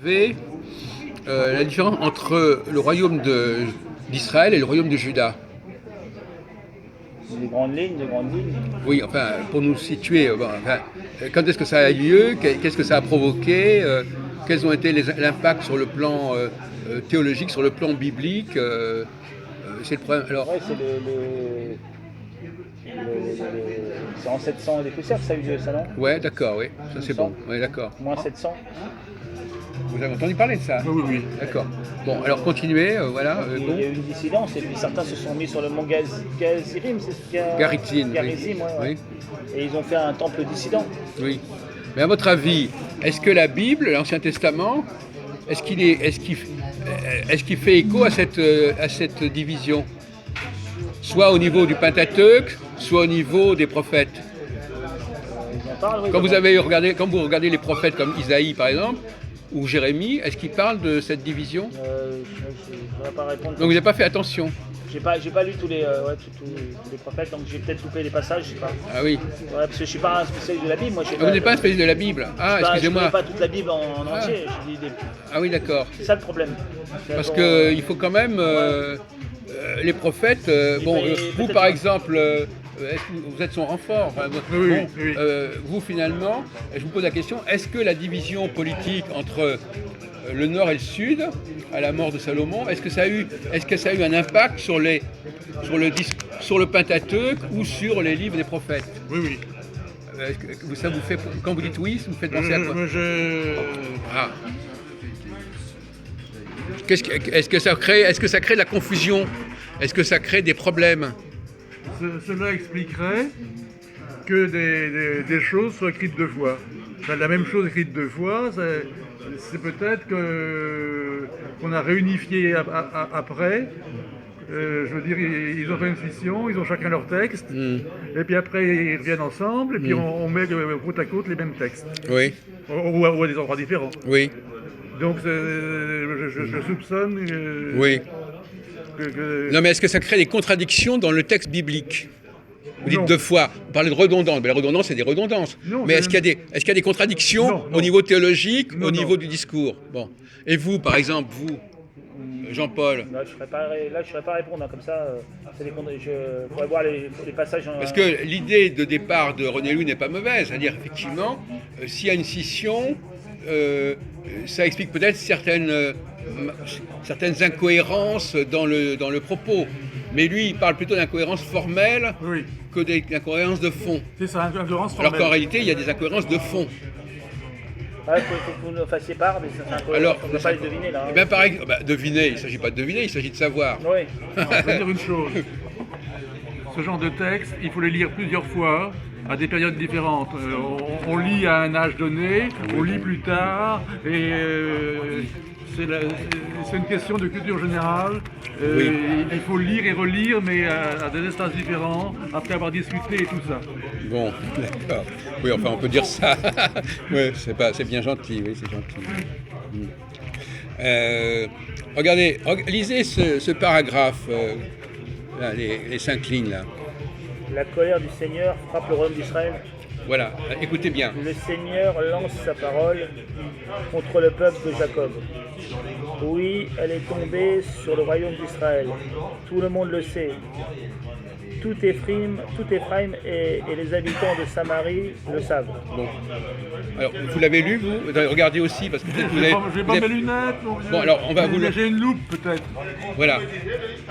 Avez la différence entre le royaume d'Israël et le royaume de Juda. Des grandes lignes, des grandes lignes. Oui, enfin, pour nous situer, quand est-ce que ça a eu lieu, qu'est-ce que ça a provoqué, quels ont été l'impact sur le plan théologique, sur le plan biblique, c'est le problème. Alors, Ouais, c'est en 700 et des poussières que ça a eu lieu, ça, non? ouais, d'accord, oui, ça c'est bon, ouais, d'accord. Moins 700. Vous avez entendu parler de ça? Oui, oui. D'accord. Bon, alors continuez, voilà. Il Bon. y a eu une dissidence et puis certains se sont mis sur le mont Garizim, c'est Garizim, Garizim, oui. ouais. Oui. Et ils ont fait un temple dissident. Oui. Mais à votre avis, est-ce que la Bible, l'Ancien Testament, est-ce qu'il fait écho à cette division? Soit au niveau du Pentateuque, soit au niveau des prophètes. Ils en parlent, oui, Quand vous regardez les prophètes comme Isaïe par exemple, ou Jérémie, est-ce qu'ils parlent de cette division? je ne pourrais pas répondre. Donc vous n'avez pas fait attention. J'ai pas lu tous les prophètes, donc j'ai peut-être loupé les passages, je sais pas. Ah oui. Ouais, parce que je suis pas un spécialiste de la Bible, moi. Vous n'êtes pas un spécialiste de la Bible. Ah, Je excusez-moi. connais pas toute la Bible en entier. Ah oui, d'accord. C'est ça le problème. Parce qu'il faut quand même les prophètes. Vous par exemple, est-ce que vous êtes son renfort? Enfin, Oui. vous finalement, je vous pose la question, est-ce que la division politique entre le nord et le sud, à la mort de Salomon, est-ce que ça a eu un impact sur le Pentateuque ou sur les livres des prophètes? Oui. Ça vous fait, quand vous dites oui, ça vous fait penser à quoi? Ah. Est-ce que ça crée de la confusion? Est-ce que ça crée des problèmes? Cela expliquerait que des choses soient écrites deux fois. Enfin, la même chose écrite deux fois, c'est peut-être qu'on a réunifié après. Je veux dire, ils ont fait une scission, ils ont chacun leur texte, et puis après ils reviennent ensemble, et puis on met côte à côte les mêmes textes. Oui. Ou à des endroits différents. Oui. Donc je soupçonne Oui. que... Non, mais est-ce que ça crée des contradictions dans le texte biblique? Vous dites Non. deux fois, vous parlez de redondance, mais la redondance, c'est des redondances. Non, mais est-ce qu'il y a des contradictions Non. au niveau théologique, Non, au niveau non. du discours? Bon. Et vous, par exemple, Jean-Paul? Là, je ne saurais pas répondre, hein, comme ça. Je pourrais voir les passages. Parce que l'idée de départ de René Louis n'est pas mauvaise. C'est-à-dire, effectivement, s'il y a une scission, ça explique peut-être certaines incohérences dans le propos. Mais lui, il parle plutôt d'incohérences formelles Oui, que d'incohérences de fond. c'est ça, incohérence Alors formelle. qu'en réalité, il y a des incohérences de fond. Il faut que vous nous fassiez part, mais c'est un peu. Alors, on ne peut pas les deviner là. Eh bien, par exemple, deviner, il ne s'agit pas de deviner, il s'agit de savoir. Oui. Alors, je vais dire une chose. Ce genre de texte, il faut les lire plusieurs fois, à des périodes différentes. On lit à un âge donné, on lit plus tard, et c'est une question de culture générale. Oui. Il faut lire et relire, mais à des espaces différents, après avoir discuté et tout ça. Bon, d'accord. Oui, enfin, on peut dire ça. Oui, c'est bien gentil, oui, c'est gentil. Regardez, lisez ce paragraphe, là, les 5 lignes, là. La colère du Seigneur frappe le royaume d'Israël. Voilà, écoutez bien. Le Seigneur lance sa parole contre le peuple de Jacob. Oui, elle est tombée sur le royaume d'Israël. Tout le monde le sait. Tout Éphraïm et les habitants de Samarie le savent. Bon. Alors, vous l'avez lu, vous regardez aussi, parce que peut-être vous avez... Je vais pas mes lunettes. Bon, alors, on va vous le... J'ai une loupe peut-être. Voilà.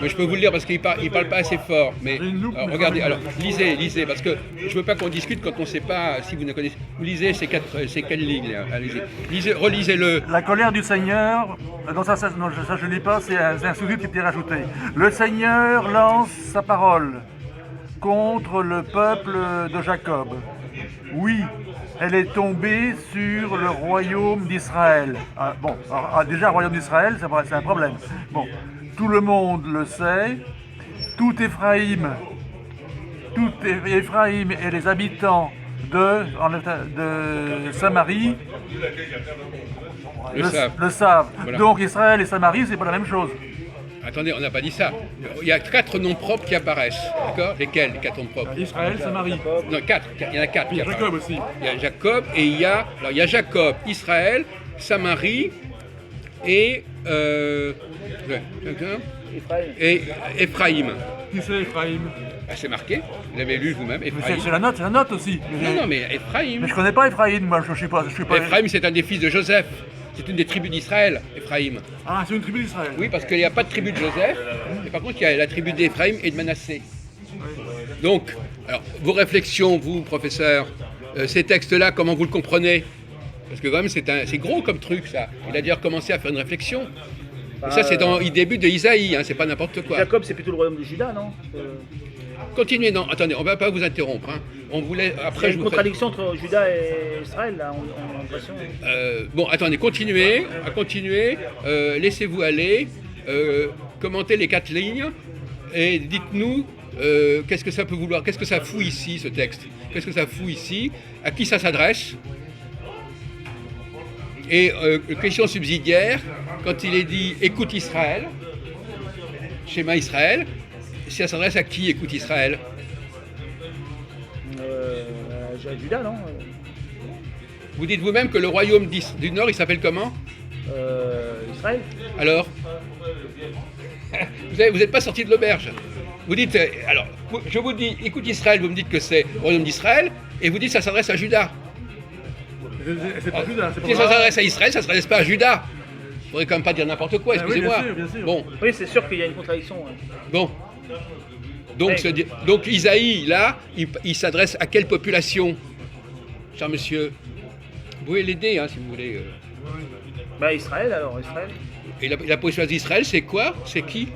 Mais je peux vous le lire parce qu'il parle pas assez fort. Mais J'ai une loupe, alors, mais regardez, pas alors lisez, parce que je veux pas qu'on discute quand on ne sait pas si vous ne connaissez. Vous lisez ces quatre lignes. Là. Allez-y. Relisez-le. La colère du Seigneur, non ça je lis pas, c'est un sous-titre qui était rajouté. Le Seigneur lance sa parole contre le peuple de Jacob. Oui, elle est tombée sur le royaume d'Israël. Déjà, le royaume d'Israël, c'est un problème. Bon, tout le monde le sait. Tout Éphraïm et les habitants de Samarie le savent. Voilà. Donc Israël et Samarie, c'est pas la même chose. Attendez, on n'a pas dit ça. Il y a 4 noms propres qui apparaissent. D'accord? Lesquels, les 4 noms propres? Israël, Samarie. Non, 4. Il y en a 4 qui apparaissent. Jacob aussi. Il y a Jacob et il y a Jacob, Israël, Samarie et, Ephraim. et Éphraïm. Qui c'est Ephraim? Ah, c'est marqué, vous l'avez lu vous-même, Éphraïm. C'est la note aussi. Non, mais Éphraïm. Mais je connais pas Ephraim, moi je suis pas. Éphraïm, c'est un des fils de Joseph. C'est une des tribus d'Israël, Éphraïm. Ah, c'est une tribu d'Israël. Oui, parce qu'il n'y a pas de tribu de Joseph, mais par contre, il y a la tribu d'Éphraïm et de Manassé. Donc, alors, vos réflexions, vous, professeur, ces textes-là, comment vous le comprenez? Parce que quand même, c'est gros comme truc, ça. Il a d'ailleurs commencé à faire une réflexion. Et ça, c'est dans le début de Isaïe, hein, c'est pas n'importe quoi. Jacob, c'est plutôt le royaume de Juda, non? Continuez, non, attendez, on va pas vous interrompre. Hein. On voulait, Il y a après, je une vous fais... contradiction entre Juda et Israël, là, on a l'impression. Bon, attendez, continuez, laissez-vous aller, commentez les 4 lignes et dites-nous qu'est-ce que ça peut vouloir, qu'est-ce que ça fout ici, ce texte? Qu'est-ce que ça fout ici? À qui ça s'adresse? Et question subsidiaire, quand il est dit « Écoute Israël », schéma Israël, ça s'adresse à qui, écoute Israël? Juda, non? Vous dites vous-même que le royaume du Nord, il s'appelle comment? Israël. Alors? Vous n'êtes pas sorti de l'auberge. Vous dites, alors, je vous dis, écoute Israël, vous me dites que c'est le royaume d'Israël, et vous dites que ça s'adresse à Juda. C'est pas Juda, c'est pas Si ça s'adresse à Israël, ça ne s'adresse pas à Juda. Il ne faudrait quand même pas dire n'importe quoi, Ah oui, excusez-moi. bien sûr. Bon, Oui, c'est sûr qu'il y a une contradiction. Ouais. bon. Donc Isaïe, là, il s'adresse à quelle population, cher monsieur? Vous pouvez l'aider, hein, si vous voulez. Bah, Israël, alors, Israël. Et la population d'Israël, c'est quoi? C'est qui?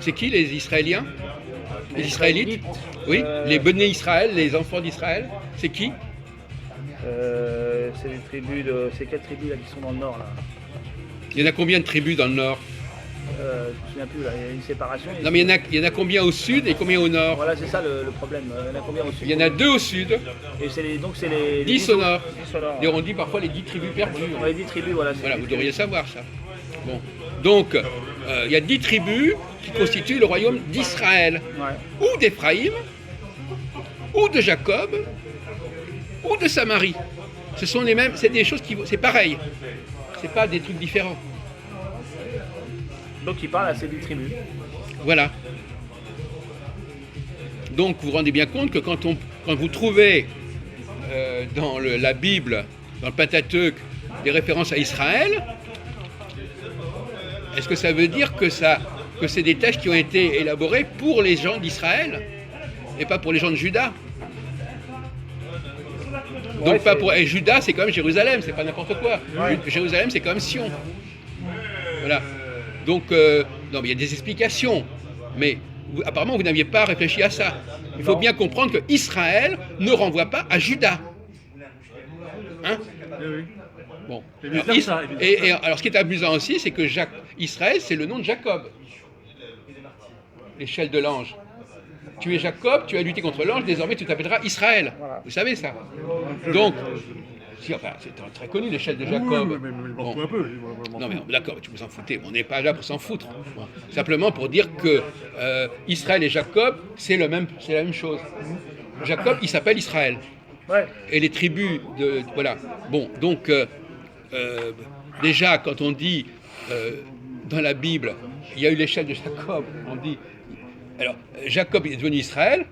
C'est qui les Israéliens? Les Israélites? Oui, les Béné Israël, les enfants d'Israël, c'est qui? C'est les tribus de... C'est quelles tribus là qui sont dans le nord là? Il y en a combien de tribus dans le nord? Je me souviens plus là, il y a une séparation. Non mais il y en a combien au sud et combien au nord? Voilà, c'est ça le problème. Il y en a combien au sud? Il y en a 2 au sud, Et donc c'est les 10 au nord. 10 au nord. Et on dit parfois les 10 tribus perdues. On les 10 tribus, voilà. Voilà, vous devriez savoir ça. Bon. Donc, il y a 10 tribus qui constituent le royaume d'Israël, Ouais. ou d'Éphraïm, ou de Jacob, ou de Samarie. Ce sont les mêmes, c'est des choses qui, c'est pareil. C'est pas des trucs différents. Donc il parle à ces 10 tribus. Voilà. Donc vous vous rendez bien compte que quand vous trouvez dans la Bible, dans le Pentateuque, des références à Israël, est-ce que ça veut dire que c'est des textes qui ont été élaborés pour les gens d'Israël et pas pour les gens de Juda? Donc Ouais, pas pour... Et Juda, c'est quand même Jérusalem, c'est pas n'importe quoi. Ouais. Jérusalem, c'est quand même Sion. Voilà. Donc, non, mais il y a des explications. Mais apparemment, vous n'aviez pas réfléchi à ça. Il faut bien comprendre que Israël ne renvoie pas à Juda. Hein? Oui. Bon. Et Alors, vice-versa, et alors, ce qui est amusant aussi, c'est que Israël, c'est le nom de Jacob. L'échelle de l'ange. Tu es Jacob, tu as lutté contre l'ange, désormais tu t'appelleras Israël. Voilà. Vous savez ça? Donc, enfin, c'est très connu l'échelle de Jacob. Oui, mais je m'en Bon. fous un peu. Non mais d'accord, tu vous en foutez, on n'est pas là pour s'en foutre. Bon. Simplement pour dire que Israël et Jacob, c'est la même chose. Jacob, il s'appelle Israël. Ouais. Et les tribus de... Voilà. Bon, donc, déjà, quand on dit dans la Bible, il y a eu l'échelle de Jacob, on dit... Alors, Jacob est devenu Israël.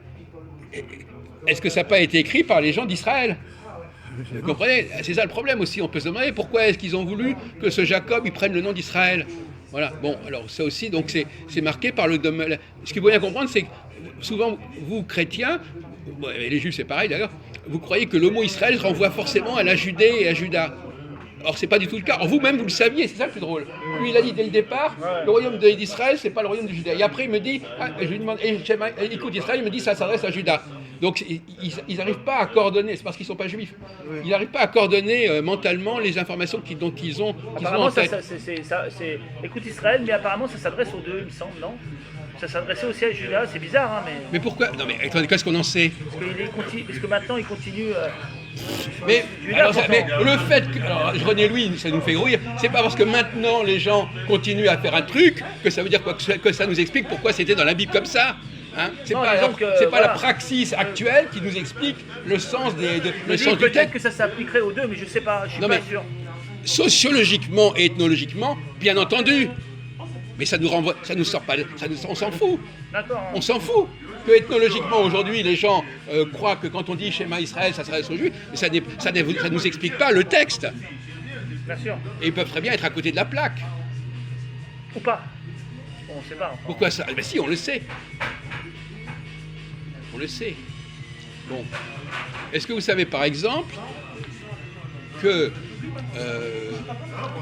Est-ce que ça n'a pas été écrit par les gens d'Israël? Vous comprenez? C'est ça le problème aussi. On peut se demander pourquoi est-ce qu'ils ont voulu que ce Jacob il prenne le nom d'Israël. Voilà. Bon, alors ça aussi, donc c'est marqué par le domaine. Ce qu'il faut bien comprendre, c'est que souvent, vous, chrétiens, bon, et les juifs c'est pareil d'ailleurs, vous croyez que le mot Israël renvoie forcément à la Judée et à Juda. Or, c'est pas du tout le cas. Or, vous-même, vous le saviez, c'est ça le plus drôle. Lui, il a dit dès le départ, le royaume d'Israël, c'est pas le royaume de Juda. Et après, il me dit, je lui demande, écoute, Israël, il me dit, ça s'adresse à Juda. Donc, ils n'arrivent pas à coordonner, c'est parce qu'ils ne sont pas juifs. Ils n'arrivent pas à coordonner mentalement les informations dont ils ont Apparemment, en tête. écoute Israël, mais apparemment ça s'adresse aux deux, il me semble, non? Ça s'adressait aussi à Judas, c'est bizarre, hein, Mais pourquoi? Non, mais attendez, qu'est-ce qu'on en sait? parce que maintenant il continue. Mais, Judas, alors, pourtant. mais le fait que. Alors, René Louis, ça nous fait rire, c'est pas parce que maintenant les gens continuent à faire un truc que ça veut dire que ça nous explique pourquoi c'était dans la Bible comme ça. Hein, c'est Non, pas, donc, c'est pas voilà. la praxis actuelle qui nous explique le sens, le Je sens dis du peut-être texte. que ça s'appliquerait aux deux, mais je sais pas, je suis Non, pas mais- sûr. sociologiquement et ethnologiquement, bien entendu. Mais ça nous renvoie, ça nous sort pas, on s'en fout. D'accord. On s'en fout. Que ethnologiquement aujourd'hui les gens croient que quand on dit schéma Israël, ça s'adresse aux Juifs, mais ça ne nous explique pas le texte. Bien sûr. Et ils peuvent très bien être à côté de la plaque. Ou pas. On ne sait pas. Enfin. Pourquoi ça? Ben si, on le sait. On le sait. Bon. Est-ce que vous savez par exemple que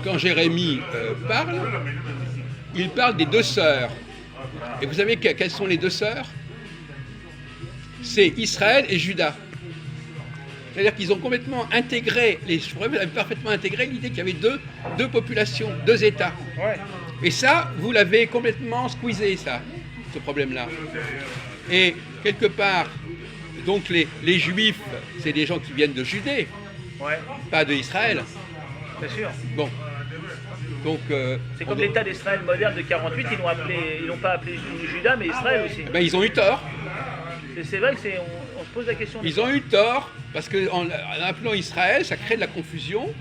quand Jérémie parle, il parle des deux sœurs. Et vous savez quelles sont les deux sœurs? C'est Israël et Juda. C'est-à-dire qu'ils ont complètement intégré, parfaitement intégré l'idée qu'il y avait deux populations, deux États. Ouais. Et ça, vous l'avez complètement squeezé, ça, ce problème-là. Et quelque part, donc les Juifs, c'est des gens qui viennent de Judée, Ouais. pas d'Israël. C'est sûr. Bon. Donc, C'est comme l'État d'Israël moderne de 48, ils l'ont pas appelé Juda, mais Israël aussi. ben, ils ont eu tort. C'est vrai que on se pose la question. Ils ont eu tort, parce qu'en appelant Israël, ça crée de la confusion.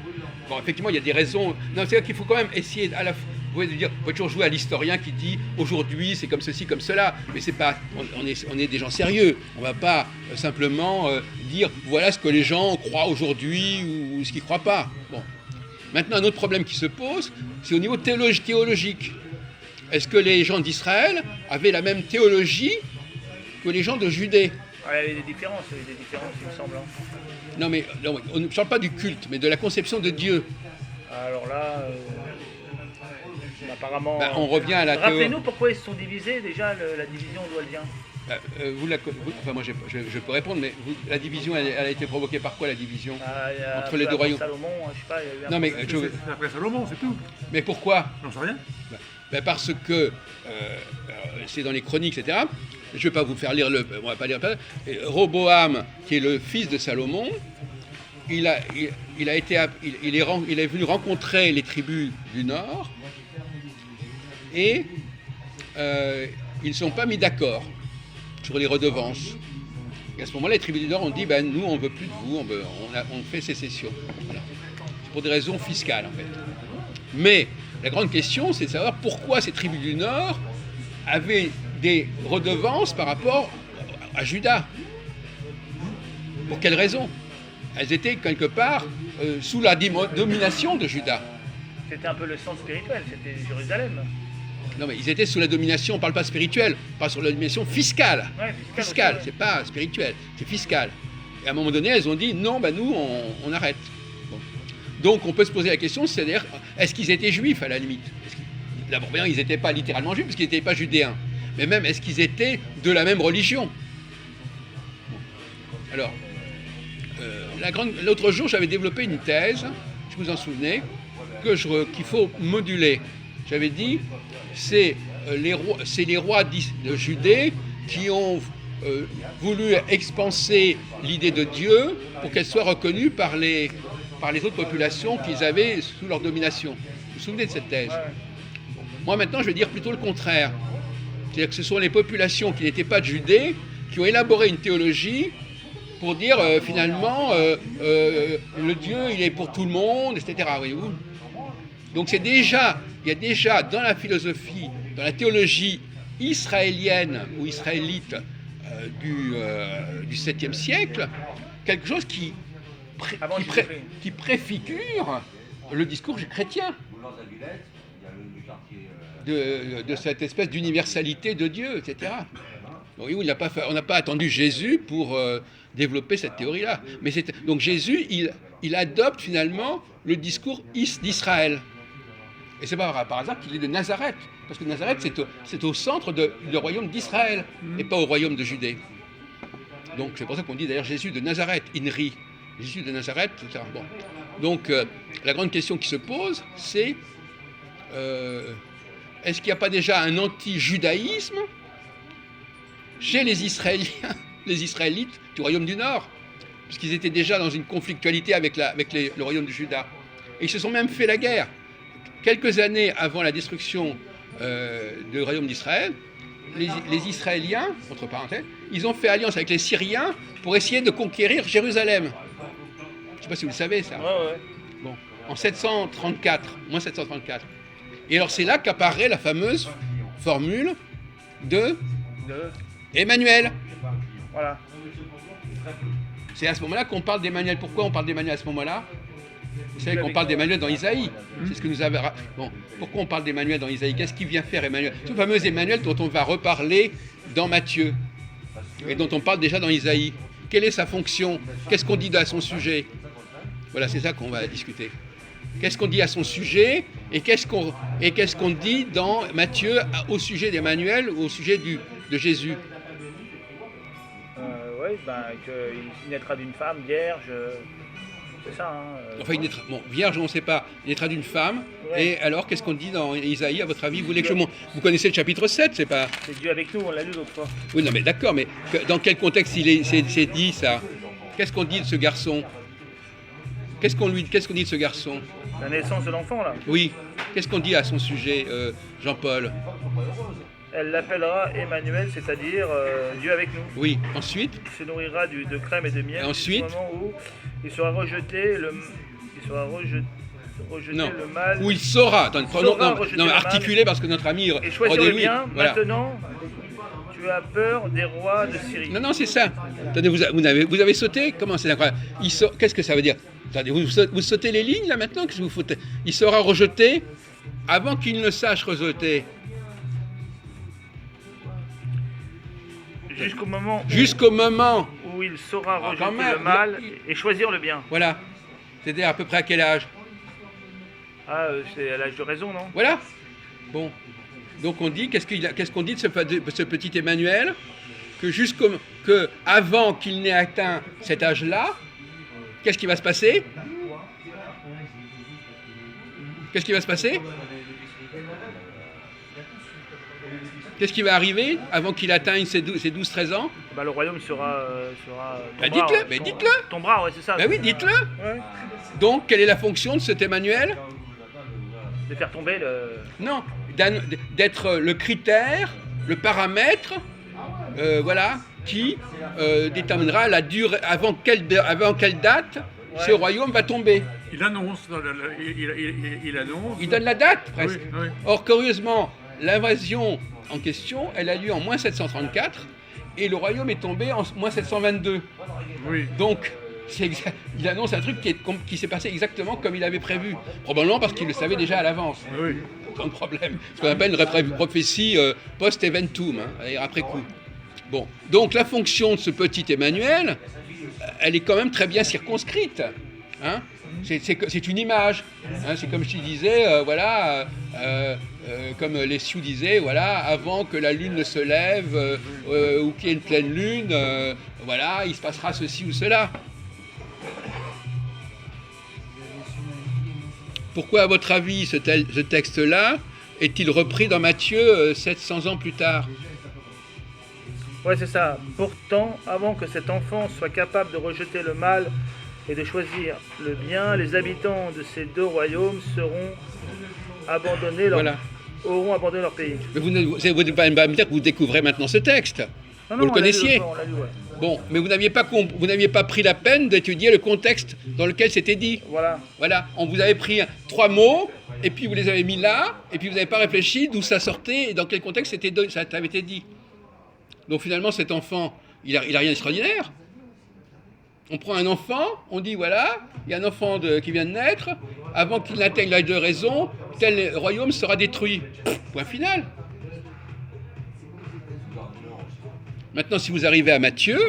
Bon, effectivement, il y a des raisons. Non, c'est-à-dire qu'il faut quand même essayer à la fois. Vous pouvez dire, on peut toujours jouer à l'historien qui dit aujourd'hui c'est comme ceci, comme cela, mais c'est pas. On est des gens sérieux. On ne va pas simplement dire voilà ce que les gens croient aujourd'hui ou ce qu'ils ne croient pas. Bon. Maintenant, un autre problème qui se pose, c'est au niveau théologique. Est-ce que les gens d'Israël avaient la même théologie que les gens de Judée? Ouais, il y avait des différences, il me semble. Non, mais non, on ne parle pas du culte, mais de la conception de Dieu. Alors là, apparemment. Ben, on revient à la théorie. Rappelez-nous pourquoi ils se sont divisés déjà, la division d'où elle vient. Enfin, moi, je peux répondre, mais la division, elle a été provoquée par quoi, la division entre les deux royaumes? Salomon, je sais pas. Il y a eu un Non, mais problème. C'est après Salomon, c'est tout. mais pourquoi? J'en sais rien. Ben, parce que c'est dans les chroniques, etc. Je ne vais pas vous faire lire on va pas lire. Roboam, qui est le fils de Salomon, il est venu rencontrer les tribus du Nord et ils ne sont pas mis d'accord sur les redevances. Et à ce moment-là, les tribus du Nord ont dit ben, nous, on ne veut plus de vous, on fait sécession. Voilà. C'est pour des raisons fiscales, en fait. Mais la grande question, c'est de savoir pourquoi ces tribus du Nord avaient des redevances par rapport à Juda. Pour quelles raisons? Elles étaient quelque part sous la domination de Juda. C'était un peu le centre spirituel, c'était Jérusalem. Non, mais ils étaient sous la domination, on ne parle pas spirituelle, pas sur la domination fiscale. Ouais, Fiscale, aussi, ouais. c'est pas spirituel, c'est fiscal. Et à un moment donné, elles ont dit non, ben nous, on arrête. Bon. Donc on peut se poser la question, c'est-à-dire, est-ce qu'ils étaient juifs à la limite? D'abord, bien, ils n'étaient pas littéralement juifs, parce qu'ils n'étaient pas judéens. Mais même, est-ce qu'ils étaient de la même religion? Bon. Alors, l'autre jour, j'avais développé une thèse, si vous vous en souvenez, qu'il faut moduler. J'avais dit, c'est les rois de Judée qui ont voulu expanser l'idée de Dieu pour qu'elle soit reconnue par les autres populations qu'ils avaient sous leur domination. Vous vous souvenez de cette thèse? Moi, maintenant, je vais dire plutôt le contraire. C'est-à-dire que ce sont les populations qui n'étaient pas de Judée qui ont élaboré une théologie pour dire, finalement, le Dieu, il est pour tout le monde, etc. Voyez-vous? Donc il y a déjà dans la philosophie, dans la théologie israélienne ou israélite du 7e siècle, quelque chose qui préfigure le discours chrétien de cette espèce d'universalité de Dieu, etc. Donc, on n'a pas attendu Jésus pour développer cette théorie-là. Donc Jésus, il adopte finalement le discours d'Israël. Et c'est pas par hasard qu'il est de Nazareth, parce que Nazareth, c'est au centre du royaume d'Israël, et pas au royaume de Judée. Donc c'est pour ça qu'on dit d'ailleurs Jésus de Nazareth, Inri. Jésus de Nazareth, etc. Bon. Donc la grande question qui se pose, c'est est-ce qu'il n'y a pas déjà un anti-judaïsme chez les Israéliens, les Israélites du royaume du Nord, puisqu'ils étaient déjà dans une conflictualité avec le royaume de Juda. Et ils se sont même fait la guerre. Quelques années avant la destruction du royaume d'Israël, les Israéliens, entre parenthèses, ils ont fait alliance avec les Syriens pour essayer de conquérir Jérusalem. Je ne sais pas si vous le savez, ça. Ouais. Bon. en 734, moins 734. Et alors c'est là qu'apparaît la fameuse formule de De- Emmanuel. Voilà. C'est à ce moment-là qu'on parle d'Emmanuel. Pourquoi on parle d'Emmanuel à ce moment-là? Vous savez qu'on parle d'Emmanuel dans Isaïe. C'est ce que nous avait. Bon, pourquoi on parle d'Emmanuel dans Isaïe? Qu'est-ce qu'il vient faire Emmanuel? Ce fameux Emmanuel dont on va reparler dans Matthieu et dont on parle déjà dans Isaïe. Quelle est sa fonction? Qu'est-ce qu'on dit à son sujet? Voilà, c'est ça qu'on va discuter. Qu'est-ce qu'on dit à son sujet et qu'est-ce qu'on dit dans Matthieu au sujet d'Emmanuel ou au sujet de Jésus? Oui, qu'il naîtra d'une femme vierge. C'est ça. Hein. Enfin, il naîtra, bon, vierge, on ne sait pas. Il naîtra d'une femme. Ouais. Et alors, qu'est-ce qu'on dit dans Isaïe, à votre avis? Vous voulez que vous connaissez le chapitre 7, c'est pas... C'est Dieu avec nous, on l'a lu l'autre fois. Oui, non, mais d'accord, mais dans quel contexte c'est dit, ça? Qu'est-ce qu'on dit de ce garçon? Qu'est-ce qu'on dit de ce garçon? La naissance de l'enfant, là. Oui. Qu'est-ce qu'on dit à son sujet, Jean-Paul? Elle l'appellera Emmanuel, c'est-à-dire Dieu avec nous. Oui. Ensuite? Il se nourrira de crème et de miel. Et ensuite? Jusqu'au moment où il sera rejeté Non. le mal. Où il saura. Rejeter Non, le mal. articulé parce que notre ami Et choisir le René-Louis, bien. voilà. Maintenant, tu as peur des rois de Syrie. Non, c'est ça. Attendez, vous avez sauté? Comment c'est incroyable? Qu'est-ce que ça veut dire? Attendez, vous sautez les lignes là maintenant que je vous foute. Il sera rejeté avant qu'il ne sache rejeter. Jusqu'au moment Où il saura Ah, rejeter quand même, le mal et choisir le bien. Voilà. C'est-à-dire à peu près à quel âge? Ah, c'est à l'âge de raison, non? Voilà. Bon. Donc on dit, qu'est-ce qu'on dit de ce petit Emmanuel? Que avant qu'il n'ait atteint cet âge-là, qu'est-ce qui va se passer? Qu'est-ce qui va se passer? Qu'est-ce qui va arriver avant qu'il atteigne ses 12-13 ans? Le royaume sera Bah, tombera, dites-le. Tombera, ouais, c'est ça. Ben oui, dites-le. Ouais. Donc, quelle est la fonction de cet Emmanuel? De faire tomber le... Non, d'être le critère, le paramètre, voilà, qui déterminera la durée, avant quelle date ce royaume va tomber. Il annonce, il annonce. Il donne la date, presque. Oui, oui. Or, curieusement, l'invasion en question, elle a lieu en moins 734 et le royaume est tombé en moins 722. Oui. Donc, il annonce un truc qui s'est passé exactement comme il avait prévu. Probablement parce qu'il le savait déjà à l'avance. Oui. Pas de problème. Ce qu'on appelle une prophétie post-eventum, hein, après coup. Bon, donc la fonction de ce petit Emmanuel, elle est quand même très bien circonscrite. Hein. C'est une image. Hein, c'est comme je disais, comme les Sioux disaient, voilà, avant que la lune ne se lève ou qu'il y ait une pleine lune, voilà, il se passera ceci ou cela. Pourquoi, à votre avis, ce texte-là est-il repris dans Matthieu 700 ans plus tard? Ouais, c'est ça. Pourtant, avant que cet enfant soit capable de rejeter le mal et de choisir le bien, les habitants de ces deux royaumes auront abandonné leur pays. Mais vous ne pas me dire que vous découvrez maintenant ce texte. Non, Vous le connaissiez. on l'a lu, ouais. Bon, mais vous n'aviez pas pris la peine d'étudier le contexte dans lequel c'était dit. Voilà. On vous avait pris 3 mots, et puis vous les avez mis là, et puis vous n'avez pas réfléchi d'où ça sortait et dans quel contexte ça avait été dit. Donc finalement, cet enfant, il a rien d'extraordinaire. On prend un enfant, on dit voilà, il y a un enfant qui vient de naître, avant qu'il n'atteigne l'âge de raison, tel royaume sera détruit. Point final. Maintenant, si vous arrivez à Matthieu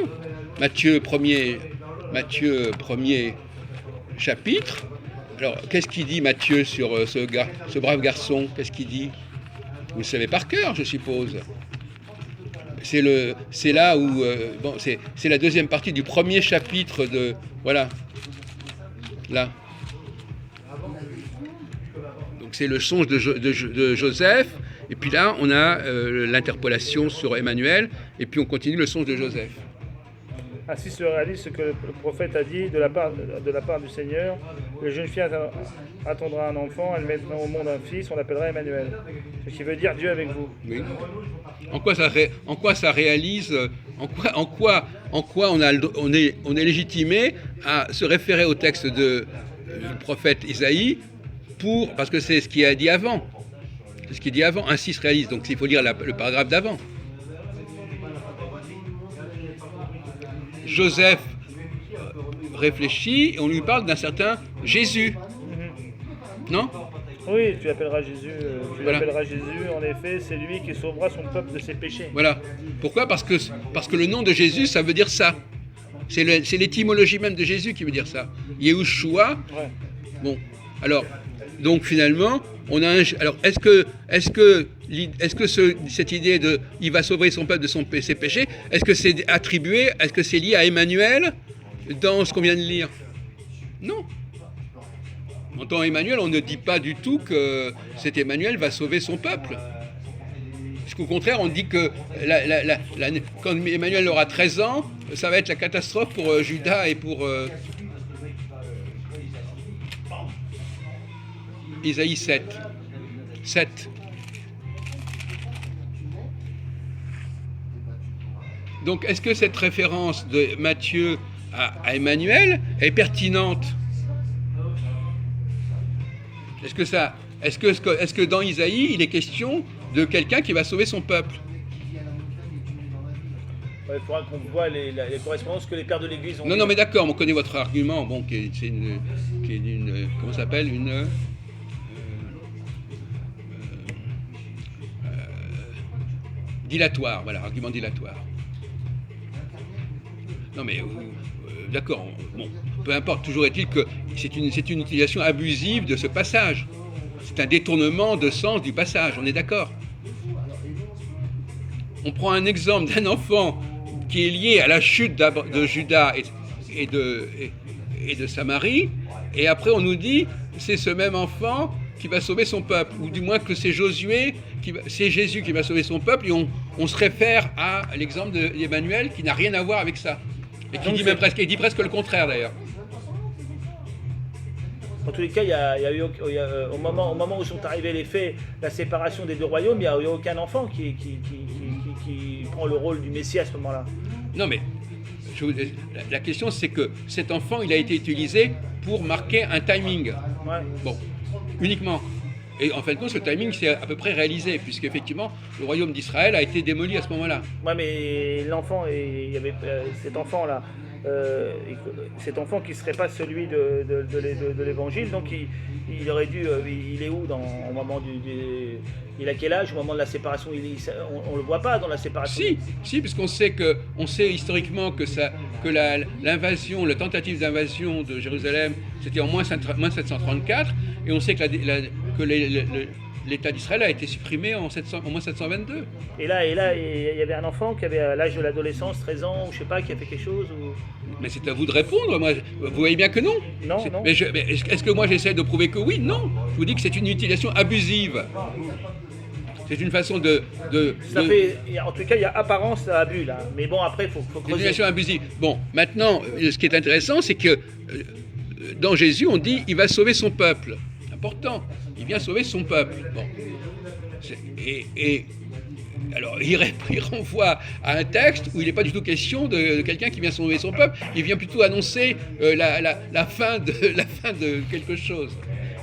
1er chapitre, alors qu'est-ce qu'il dit Matthieu sur ce brave garçon? Qu'est-ce qu'il dit? Vous le savez par cœur, je suppose. C'est là où c'est la deuxième partie du premier chapitre de voilà. Là. Donc c'est le songe de Joseph. Et puis là, on a l'interpellation sur Emmanuel, et puis on continue le songe de Joseph. Ainsi se réalise ce que le prophète a dit de la part du Seigneur. La jeune fille attendra un enfant, elle mettra au monde un fils, on l'appellera Emmanuel. Ce qui veut dire Dieu avec vous. Oui. En quoi ça réalise, en quoi on est légitimé à se référer au texte de le prophète Isaïe, parce que c'est ce qu'il a dit avant. C'est ce qu'il dit avant, ainsi se réalise. Donc il faut lire le paragraphe d'avant. Joseph réfléchit et on lui parle d'un certain Jésus. Non? Oui, tu l'appelleras Jésus. Voilà. Jésus, en effet, c'est lui qui sauvera son peuple de ses péchés. Voilà. Pourquoi? Parce que le nom de Jésus, ça veut dire ça. C'est l'étymologie même de Jésus qui veut dire ça. Yehoshua. Ouais. Bon. Alors, donc finalement, on a alors est-ce que cette idée de il va sauver son peuple de ses péchés, est-ce que c'est attribué, est-ce que c'est lié à Emmanuel dans ce qu'on vient de lire? Non. En tant qu'Emmanuel, on ne dit pas du tout que cet Emmanuel va sauver son peuple. Parce qu'au contraire, on dit que quand Emmanuel aura 13 ans, ça va être la catastrophe pour Juda et pour Isaïe 7. Donc, est-ce que cette référence de Matthieu à Emmanuel est pertinente? Est-ce que dans Isaïe, il est question de quelqu'un qui va sauver son peuple? Il faudra qu'on voit les correspondances que les pères de l'Église ont. Non, mais d'accord, on connaît votre argument, bon, qui est comment ça s'appelle, dilatoire, voilà, argument dilatoire. Non mais d'accord, bon, peu importe, toujours est-il que c'est une utilisation abusive de ce passage. C'est un détournement de sens du passage, on est d'accord. On prend un exemple d'un enfant qui est lié à la chute de Juda et de Samarie, et après on nous dit c'est ce même enfant qui va sauver son peuple, ou du moins que c'est c'est Jésus qui va sauver son peuple, et on se réfère à l'exemple d'Emmanuel qui n'a rien à voir avec ça. Et qui dit presque le contraire d'ailleurs. En tous les cas, il y a eu, au moment où sont arrivés les faits, la séparation des deux royaumes, il n'y a eu aucun enfant qui prend le rôle du Messie à ce moment-là. Non mais, la question c'est que cet enfant, il a été utilisé pour marquer un timing. Ouais. Bon, uniquement. Et en fin de compte, ce timing s'est à peu près réalisé, puisqu'effectivement, le royaume d'Israël a été démoli à ce moment-là. Ouais, mais l'enfant, il y avait cet enfant-là, cet enfant qui ne serait pas celui de l'évangile, donc il aurait dû, il est où au moment il a quel âge au moment de la séparation? On ne le voit pas dans la séparation. Si, puisqu'on sait historiquement que l'invasion, la tentative d'invasion de Jérusalem, c'était en moins 734, et on sait que l'État d'Israël a été supprimé en moins 722. Et là, il y avait un enfant qui avait à l'âge de l'adolescence, 13 ans, ou je sais pas, qui a fait quelque chose Mais c'est à vous de répondre, moi. Vous voyez bien que non. Non. Mais est-ce que moi j'essaie de prouver que oui? Non. Je vous dis que c'est une utilisation abusive. C'est une façon en tout cas, il y a apparence à abus, là. Mais bon, après, il faut creuser. Une utilisation abusive. Bon, maintenant, ce qui est intéressant, c'est que dans Jésus, on dit il va sauver son peuple. Important. Il vient sauver son peuple. Bon. Alors, il renvoie à un texte où il n'est pas du tout question de quelqu'un qui vient sauver son peuple. Il vient plutôt annoncer la fin de quelque chose.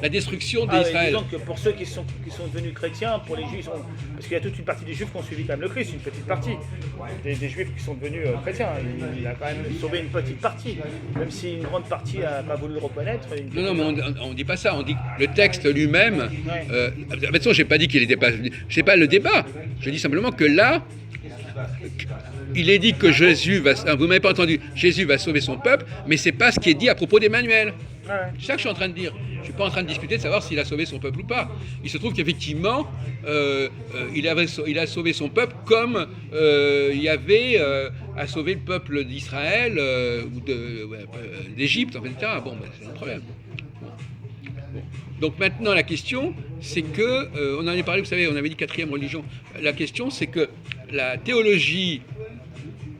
La destruction d'Israël. Disons que pour ceux qui sont devenus chrétiens, pour les juifs, parce qu'il y a toute une partie des juifs qui ont suivi quand même le Christ, une petite partie des juifs qui sont devenus chrétiens. Il a quand même sauvé une petite partie, même si une grande partie n'a pas voulu le reconnaître. Non, mais on ne dit pas ça. On dit que le texte lui-même. De toute façon, je n'ai pas dit qu'il n'était pas. Je sais pas le débat. Je dis simplement que là, il est dit que Jésus va. Vous m'avez pas entendu. Jésus va sauver son peuple, mais c'est pas ce qui est dit à propos d'Emmanuel. C'est ça que je suis en train de dire. Je ne suis pas en train de discuter de savoir s'il a sauvé son peuple ou pas. Il se trouve qu'effectivement, il a sauvé son peuple comme il y avait à sauver le peuple d'Israël ou d'Égypte, en fait, etc. Bon, c'est un problème. Bon. Donc maintenant, la question, c'est que, on en avait parlé, vous savez, on avait dit 4e religion. La question, c'est que la théologie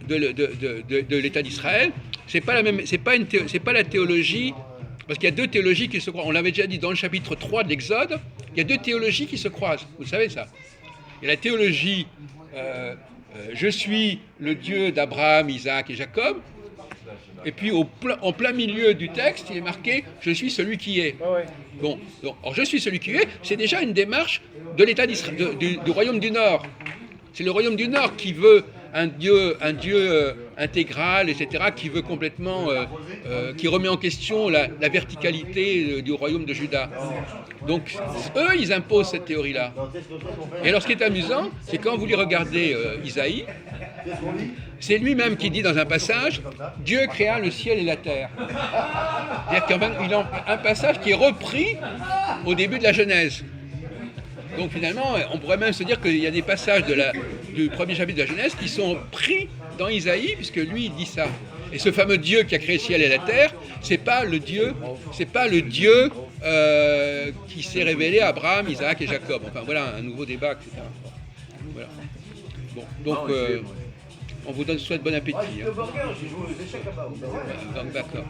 de l'État d'Israël, c'est pas la théologie. Parce qu'il y a deux théologies qui se croisent. On l'avait déjà dit dans le chapitre 3 de l'Exode, il y a deux théologies qui se croisent. Vous savez ça. Il y a la théologie je suis le Dieu d'Abraham, Isaac et Jacob, Et puis en plein milieu du texte, il est marqué « Je suis celui qui est ». Ouais. Bon, donc, alors je suis celui qui est, c'est déjà une démarche de l'État du royaume du Nord. C'est le royaume du Nord qui veut un Dieu intégral, etc., qui veut complètement, qui remet en question la verticalité du royaume de Juda. Donc, eux, ils imposent cette théorie-là. Et alors, ce qui est amusant, c'est quand vous les regardez Isaïe, c'est lui-même qui dit dans un passage « Dieu créa le ciel et la terre ». C'est-à-dire qu'il a un passage qui est repris au début de la Genèse. Donc finalement, on pourrait même se dire qu'il y a des passages du premier chapitre de la Genèse qui sont pris dans Isaïe, puisque lui, il dit ça. Et ce fameux Dieu qui a créé le ciel et la terre, c'est pas le Dieu qui s'est révélé à Abraham, Isaac et Jacob. Enfin voilà, un nouveau débat, etc. Voilà. Bon, donc on vous souhaite bon appétit. Hein. Donc, d'accord.